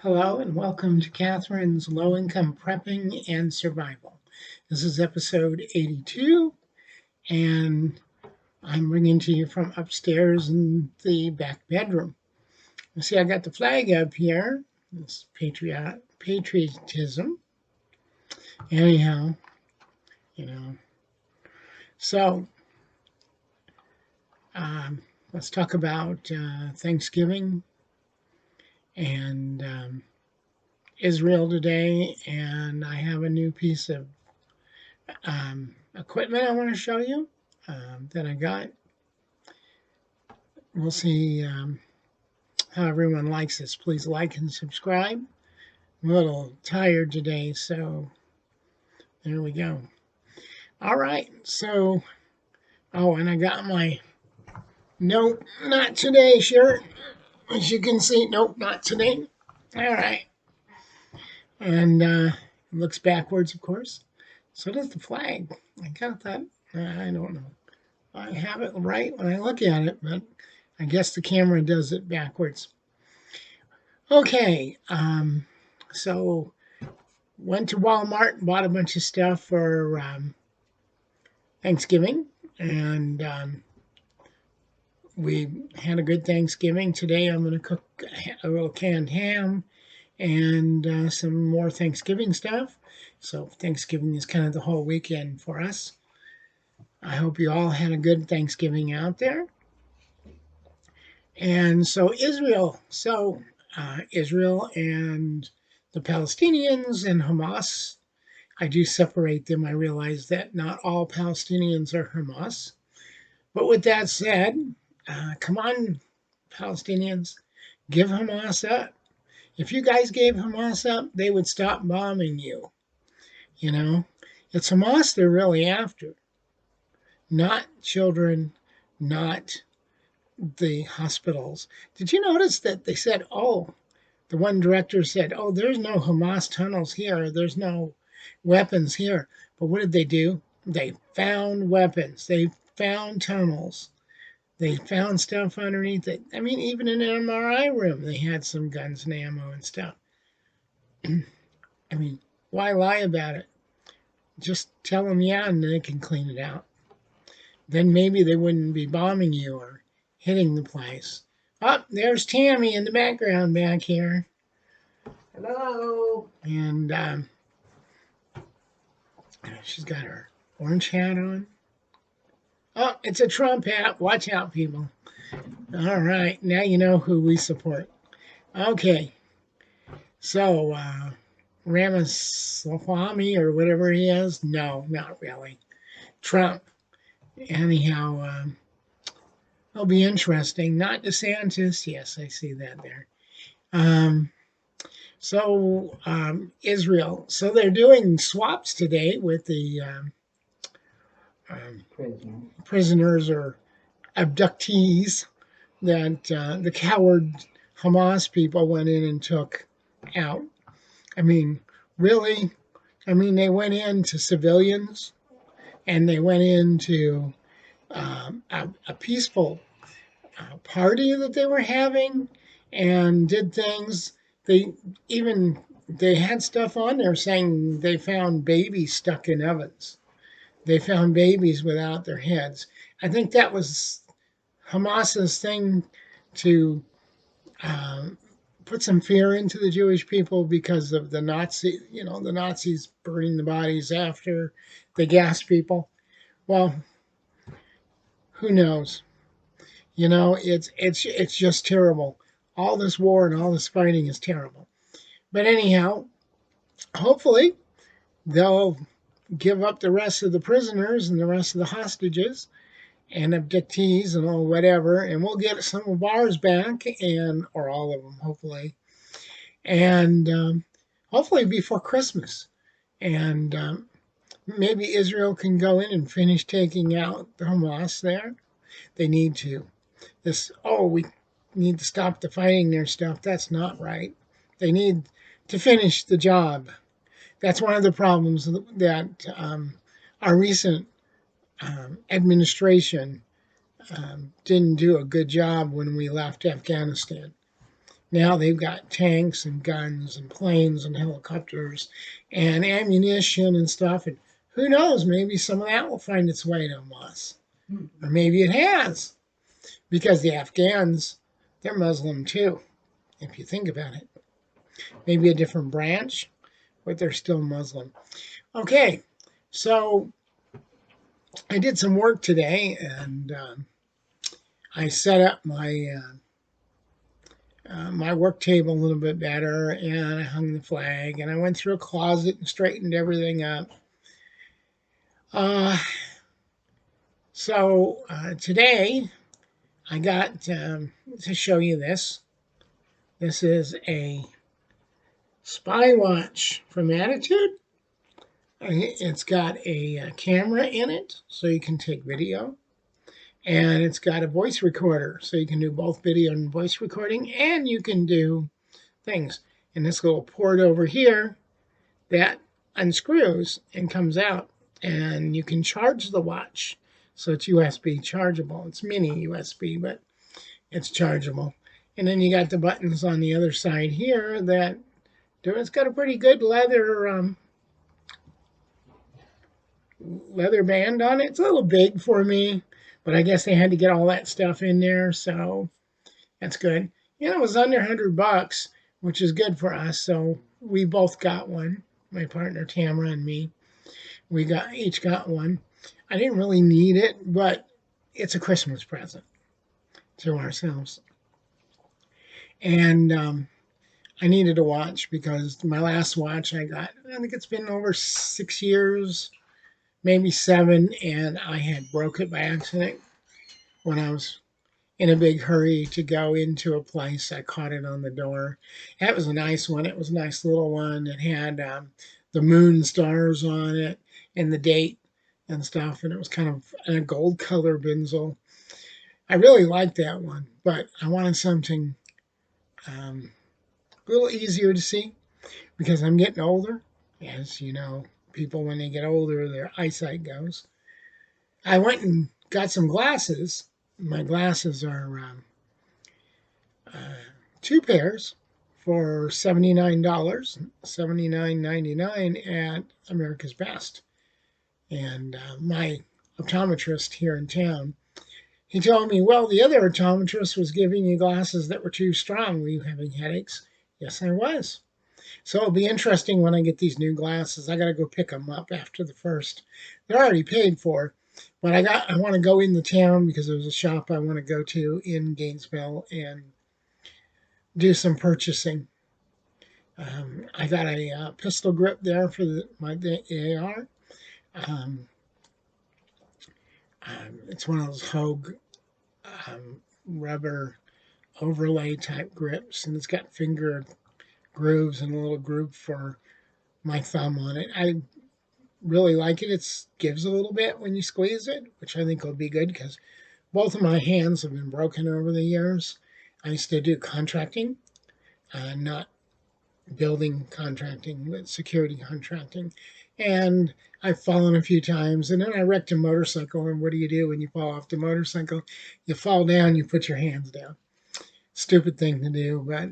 Hello and welcome to Catherine's Low Income Prepping and Survival. This is episode 82, and I'm bringing to you from upstairs in the back bedroom. You see, I got the flag up here. This patriotism. Anyhow, you know. So um, let's talk about Thanksgiving and Israel today. And I have a new piece of equipment I want to show you that I got. We'll see how everyone likes this. Please like and subscribe. I'm a little tired today, so there we go. All right, so, and I got my nope, not today shirt. As you can see, nope, not today. All right. And it looks backwards, of course. So does the flag. I kind of thought, I don't know. I have it right when I look at it, but I guess the camera does it backwards. Okay, so went to Walmart and bought a bunch of stuff for Thanksgiving, and we had a good Thanksgiving. Today I'm going to cook a little canned ham and some more Thanksgiving stuff. So Thanksgiving is kind of the whole weekend for us. I hope you all had a good Thanksgiving out there. And so Israel and the Palestinians and Hamas, I do separate them. I realize that not all Palestinians are Hamas. But with that said, come on, Palestinians, give Hamas up. If you guys gave Hamas up, they would stop bombing you. You know, it's Hamas they're really after, not children, not the hospitals. Did you notice that they said, the one director said, there's no Hamas tunnels here. There's no weapons here. But what did they do? They found weapons. They found tunnels. They found stuff underneath it. I mean, even in an MRI room, they had some guns and ammo and stuff. I mean, why lie about it? Just tell them, yeah, and they can clean it out. Then maybe they wouldn't be bombing you or hitting the place. Oh, there's Tammy in the background back here. Hello. And she's got her orange hat on. Oh, it's a Trump hat. Watch out, people. All right, now you know who we support. Okay, so Ramaswamy or whatever he is. No, not really. Trump. Anyhow, it'll be interesting. Not DeSantis. Yes, I see that there. Israel. So they're doing swaps today with the prisoners or abductees that the coward Hamas people went in and took out. I mean, really? I mean, they went into civilians and they went into a peaceful party that they were having and did things. They had stuff on there saying they found babies stuck in ovens. They found babies without their heads. I think that was Hamas's thing to put some fear into the Jewish people because of the the Nazis burning the bodies after they gassed people. Well, who knows? It's just terrible. All this war and all this fighting is terrible. But anyhow, hopefully they'll give up the rest of the prisoners and the rest of the hostages and abductees and all whatever, and we'll get some of ours back, or all of them, hopefully, and hopefully before Christmas. And maybe Israel can go in and finish taking out the Hamas there. They need to. We need to stop the fighting their stuff. That's not right. They need to finish the job. That's one of the problems that our recent administration didn't do a good job when we left Afghanistan. Now they've got tanks and guns and planes and helicopters and ammunition and stuff. And who knows, maybe some of that will find its way to us. Or maybe it has, because the Afghans, they're Muslim too, if you think about it. Maybe a different branch, but they're still Muslim. Okay, so I did some work today, and I set up my work table a little bit better, and I hung the flag, and I went through a closet and straightened everything up. Uh, Today I got to show you this. This is a spy watch from Attitude. It's got a camera in it, so you can take video. And it's got a voice recorder, so you can do both video and voice recording, and you can do things. And this little port over here that unscrews and comes out, and you can charge the watch. So it's USB chargeable. It's mini USB, but it's chargeable. And then you got the buttons on the other side here that do. It's got a pretty good leather band on it. It's a little big for me, but I guess they had to get all that stuff in there, so that's good. You know, it was under $100, which is good for us. So we both got one. My partner Tamara and me, we each got one. I didn't really need it, but it's a Christmas present to ourselves. And I needed a watch because my last watch I got, I think it's been over 6 years, maybe 7, and I had broke it by accident when I was in a big hurry to go into a place. I caught it on the door. That was a nice one. It was a nice little one. It had the moon stars on it and the date and stuff, and it was kind of a gold color bezel. I really liked that one, but I wanted something a little easier to see because I'm getting older. As you know, people when they get older, their eyesight goes. I went and got some glasses. My glasses are 2 pairs for $79, $79.99 at America's Best. And my optometrist here in town, he told me, well, the other optometrist was giving you glasses that were too strong. Were you having headaches? Yes, I was. So it'll be interesting when I get these new glasses. I got to go pick them up after the first. They're already paid for, but I want to go in the town because there's a shop I want to go to in Gainesville and do some purchasing. I got a pistol grip there for the AR. It's one of those Hogue rubber overlay type grips, and it's got finger grooves and a little groove for my thumb on it. I really like it. It gives a little bit when you squeeze it, which I think will be good because both of my hands have been broken over the years. I used to do contracting, not building contracting, but security contracting. And I've fallen a few times, and then I wrecked a motorcycle. And what do you do when you fall off the motorcycle? You fall down, you put your hands down. Stupid thing to do, but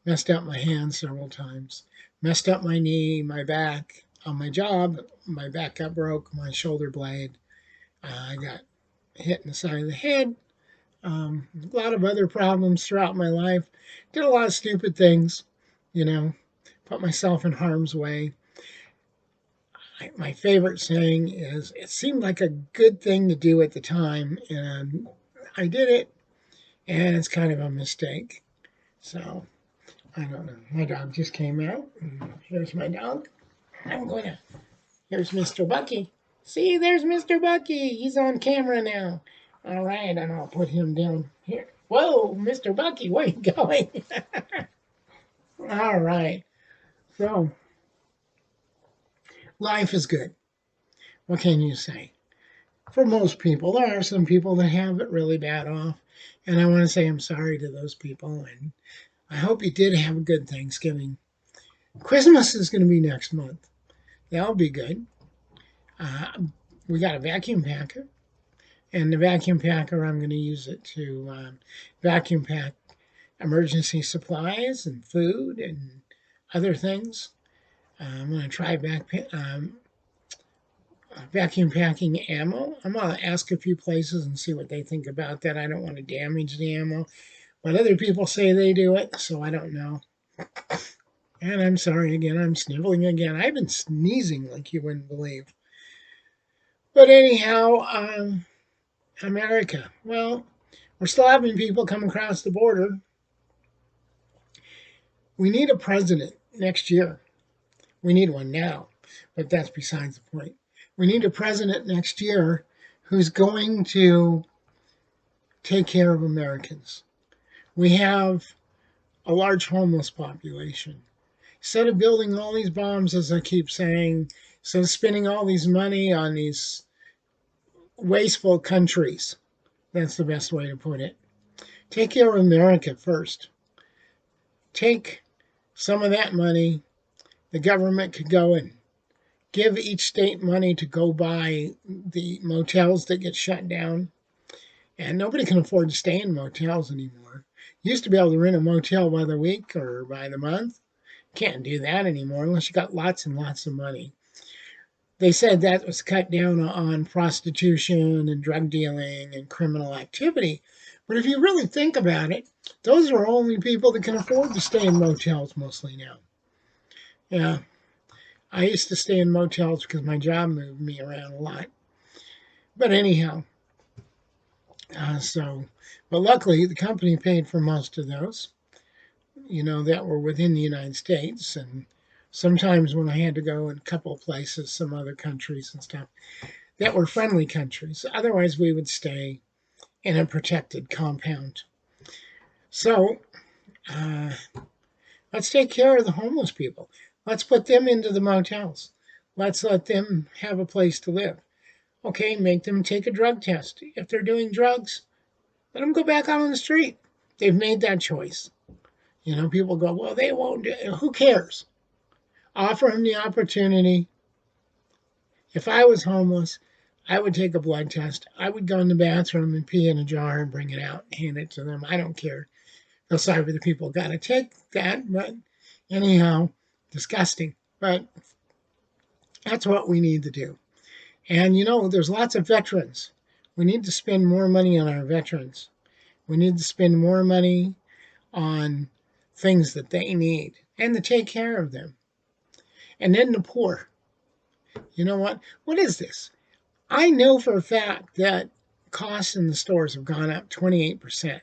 messed up my hands several times. Messed up my knee, my back. On my job, my back got broke, my shoulder blade. I got hit in the side of the head. A lot of other problems throughout my life. Did a lot of stupid things, you know, put myself in harm's way. My favorite saying is, it seemed like a good thing to do at the time, and I did it, and it's kind of a mistake. So, I don't know. My dog just came out. Here's my dog. Here's Mr. Bucky. See, there's Mr. Bucky. He's on camera now. All right, and I'll put him down here. Whoa, Mr. Bucky, where are you going? All right. So, life is good. What can you say? For most people, there are some people that have it really bad off, and I want to say I'm sorry to those people, and I hope you did have a good Thanksgiving. Christmas is going to be next month. That'll be good. We got a vacuum packer, and the vacuum packer, I'm going to use it to vacuum pack emergency supplies and food and other things. I'm going to try vacuum packing ammo. I'm going to ask a few places and see what they think about that. I don't want to damage the ammo, but other people say they do it, so I don't know. And I'm sorry again, I'm sniveling again. I've been sneezing like you wouldn't believe. But anyhow, America. Well, we're still having people come across the border. We need a president next year. We need one now, but that's besides the point. We need a president next year who's going to take care of Americans. We have a large homeless population. Instead of building all these bombs, as I keep saying, instead of spending all these money on these wasteful countries, that's the best way to put it. Take care of America first. Take some of that money, the government could go and give each state money to go buy the motels that get shut down. And nobody can afford to stay in motels anymore. You used to be able to rent a motel by the week or by the month. Can't do that anymore unless you got lots and lots of money. They said that was cut down on prostitution and drug dealing and criminal activity. But if you really think about it, those are only people that can afford to stay in motels mostly now. Yeah, I used to stay in motels because my job moved me around a lot. But anyhow, but luckily the company paid for most of those, that were within the United States. And sometimes when I had to go in a couple of places, some other countries and stuff, that were friendly countries. Otherwise, we would stay in a protected compound. So uh, let's take care of the homeless people. Let's put them into the motels. Let's let them have a place to live. Okay, make them take a drug test. If they're doing drugs, let them go back out on the street. They've made that choice. People go, well, they won't do it. Who cares? Offer them the opportunity. If I was homeless, I would take a blood test. I would go in the bathroom and pee in a jar and bring it out and hand it to them. I don't care. Feel sorry for the people got to take that, but anyhow, disgusting. But that's what we need to do. And there's lots of veterans. We need to spend more money on our veterans. We need to spend more money on things that they need and to take care of them. And then the poor. You know what? What is this? I know for a fact that costs in the stores have gone up 28%.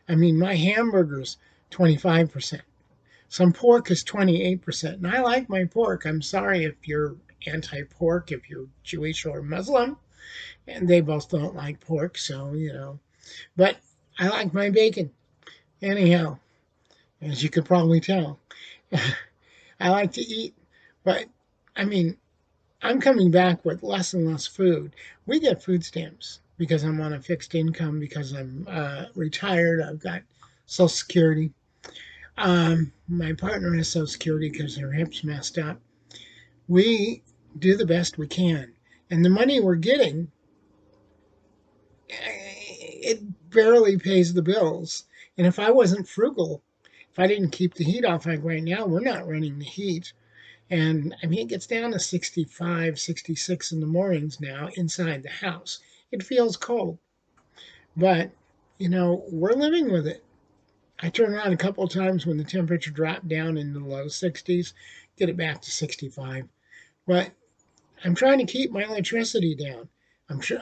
I mean, my hamburger's 25%. Some pork is 28%. And I like my pork. I'm sorry if you're anti-pork, if you're Jewish or Muslim. And they both don't like pork, so. But I like my bacon. Anyhow, as you could probably tell, I like to eat. But, I mean, I'm coming back with less and less food. We get food stamps because I'm on a fixed income, because I'm retired. I've got Social Security. My partner has Social Security because her hip's messed up. We do the best we can. And the money we're getting, it barely pays the bills. And if I wasn't frugal, if I didn't keep the heat off, like right now, we're not running the heat. And I mean, it gets down to 65, 66 in the mornings now inside the house. It feels cold, but we're living with it. I turn around a couple of times when the temperature dropped down in the low 60s, get it back to 65. But I'm trying to keep my electricity down. I'm sure,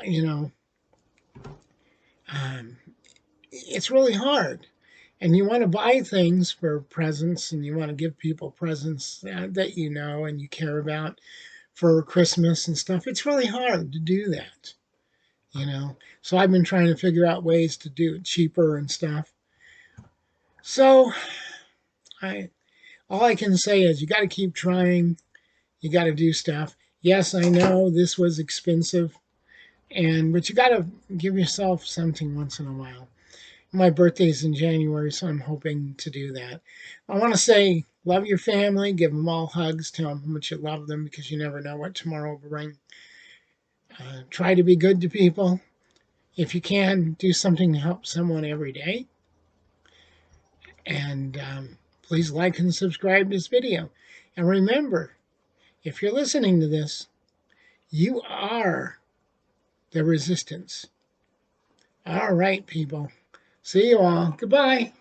it's really hard. And you want to buy things for presents, and you want to give people presents that and you care about for Christmas and stuff. It's really hard to do that. So I've been trying to figure out ways to do it cheaper and stuff. So all I can say is you got to keep trying. You got to do stuff. Yes, I know this was expensive, but you got to give yourself something once in a while. My birthday's in January, so I'm hoping to do that. I want to say, love your family, give them all hugs, tell them how much you love them, because you never know what tomorrow will bring. Try to be good to people. If you can, do something to help someone every day. And please like and subscribe to this video. And remember, if you're listening to this, you are the resistance. All right, people. See you all. Goodbye.